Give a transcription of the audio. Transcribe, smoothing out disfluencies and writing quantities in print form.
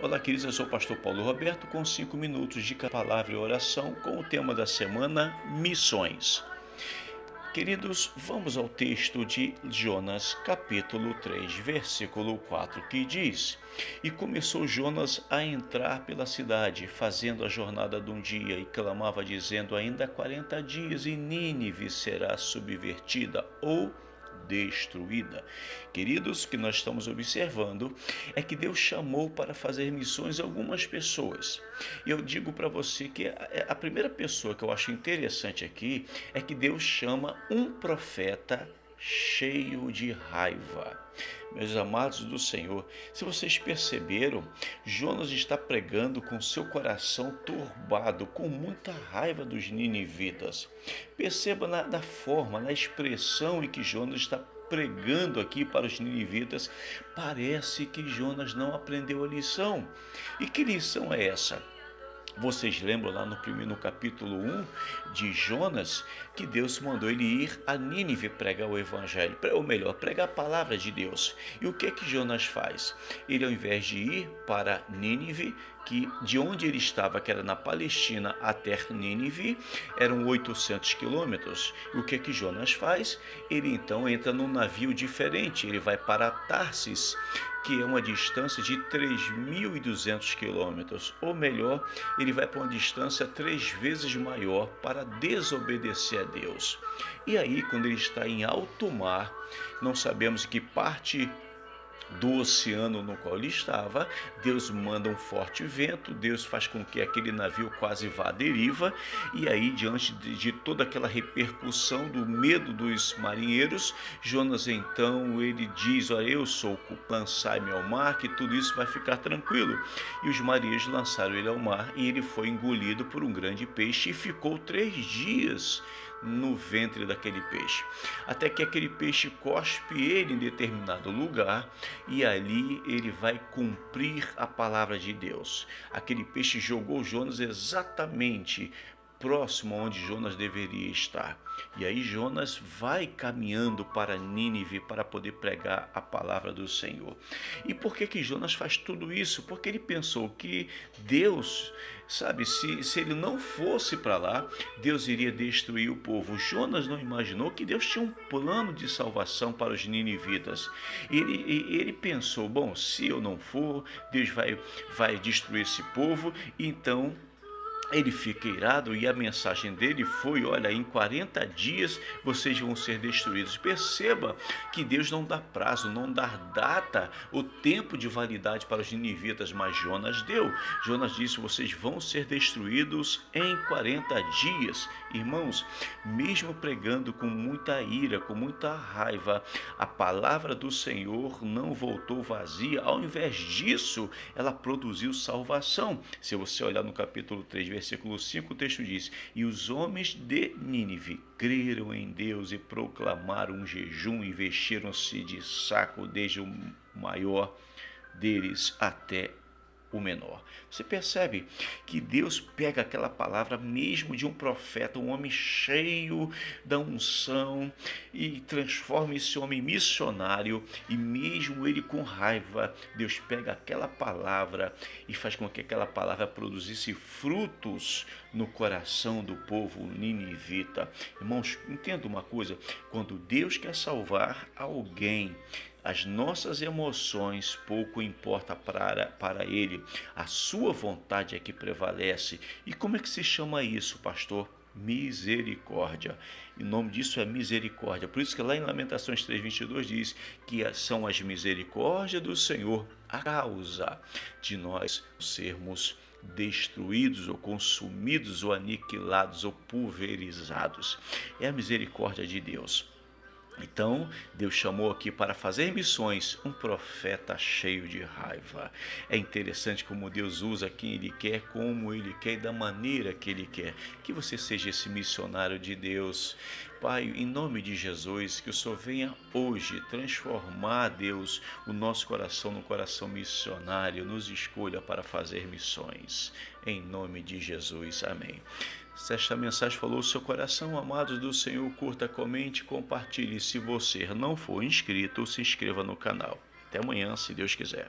Olá, queridos, eu sou o pastor Paulo Roberto com 5 minutos de palavra e oração com o tema da semana, missões. Queridos, vamos ao texto de Jonas, capítulo 3, versículo 4, que diz: E começou Jonas a entrar pela cidade, fazendo a jornada de um dia, e clamava, dizendo: Ainda 40 dias, e Nínive será subvertida ou destruída. Queridos, o que nós estamos observando é que Deus chamou para fazer missões algumas pessoas. E eu digo para você que a primeira pessoa que eu acho interessante aqui é que Deus chama um profeta cheio de raiva. Meus amados do Senhor, se vocês perceberam, Jonas está pregando com seu coração turbado, com muita raiva dos ninivitas. Perceba da forma, na expressão em que Jonas está pregando aqui para os ninivitas, parece que Jonas não aprendeu a lição. E que lição é essa? Vocês lembram lá no capítulo 1 de Jonas, que Deus mandou ele ir a Nínive pregar o evangelho, ou melhor, pregar a palavra de Deus. E o que Jonas faz? Ele, ao invés de ir para Nínive, que de onde ele estava, que era na Palestina, até Nínive, eram 800 quilômetros. E o que Jonas faz? Ele então entra num navio diferente, ele vai para Tarsis, que é uma distância de 3.200 quilômetros, ou melhor, ele vai para uma distância 3 vezes maior para desobedecer a Deus. E aí, quando ele está em alto mar, não sabemos que parte do oceano no qual ele estava, Deus manda um forte vento, Deus faz com que aquele navio quase vá à deriva, e aí, diante de toda aquela repercussão do medo dos marinheiros, Jonas então, ele diz: olha, eu sou o culpado, lançai-me ao mar, que tudo isso vai ficar tranquilo. E os marinheiros lançaram ele ao mar, e ele foi engolido por um grande peixe, e ficou 3 dias no ventre daquele peixe, até que aquele peixe cospe ele em determinado lugar, e ali ele vai cumprir a palavra de Deus. Aquele peixe jogou Jonas exatamente próximo onde Jonas deveria estar. E aí Jonas vai caminhando para Nínive para poder pregar a palavra do Senhor. E por que Jonas faz tudo isso? Porque ele pensou que Deus, sabe, se ele não fosse para lá, Deus iria destruir o povo. Jonas não imaginou que Deus tinha um plano de salvação para os ninivitas. Ele pensou, bom, se eu não for, Deus vai destruir esse povo, então ele fica irado, e a mensagem dele foi: olha, em 40 dias vocês vão ser destruídos. Perceba que Deus não dá prazo, não dá data, o tempo de validade para os ninivitas, mas Jonas deu. Jonas disse: vocês vão ser destruídos em 40 dias. Irmãos, mesmo pregando com muita ira, com muita raiva, a palavra do Senhor não voltou vazia. Ao invés disso, ela produziu salvação. Se você olhar no capítulo 3, versículo 5, o texto diz: E os homens de Nínive creram em Deus e proclamaram um jejum e vestiram-se de saco, desde o maior deles até o menor. Você percebe que Deus pega aquela palavra mesmo de um profeta, um homem cheio da unção, e transforma esse homem missionário, e mesmo ele com raiva, Deus pega aquela palavra e faz com que aquela palavra produzisse frutos no coração do povo ninivita. Irmãos, entenda uma coisa: quando Deus quer salvar alguém, as nossas emoções pouco importa para ele, a sua vontade é que prevalece. E como é que se chama isso, pastor? Misericórdia. O nome disso é misericórdia. Por isso que lá em Lamentações 3:22 diz que são as misericórdias do Senhor a causa de nós sermos destruídos ou consumidos ou aniquilados ou pulverizados. É a misericórdia de Deus. Então, Deus chamou aqui para fazer missões um profeta cheio de raiva. É interessante como Deus usa quem Ele quer, como Ele quer e da maneira que Ele quer. Que você seja esse missionário de Deus. Pai, em nome de Jesus, que o Senhor venha hoje transformar, Deus, o nosso coração no coração missionário, nos escolha para fazer missões. Em nome de Jesus, amém. Se esta mensagem falou o seu coração, amados do Senhor, curta, comente, compartilhe. Se você não for inscrito, se inscreva no canal. Até amanhã, se Deus quiser.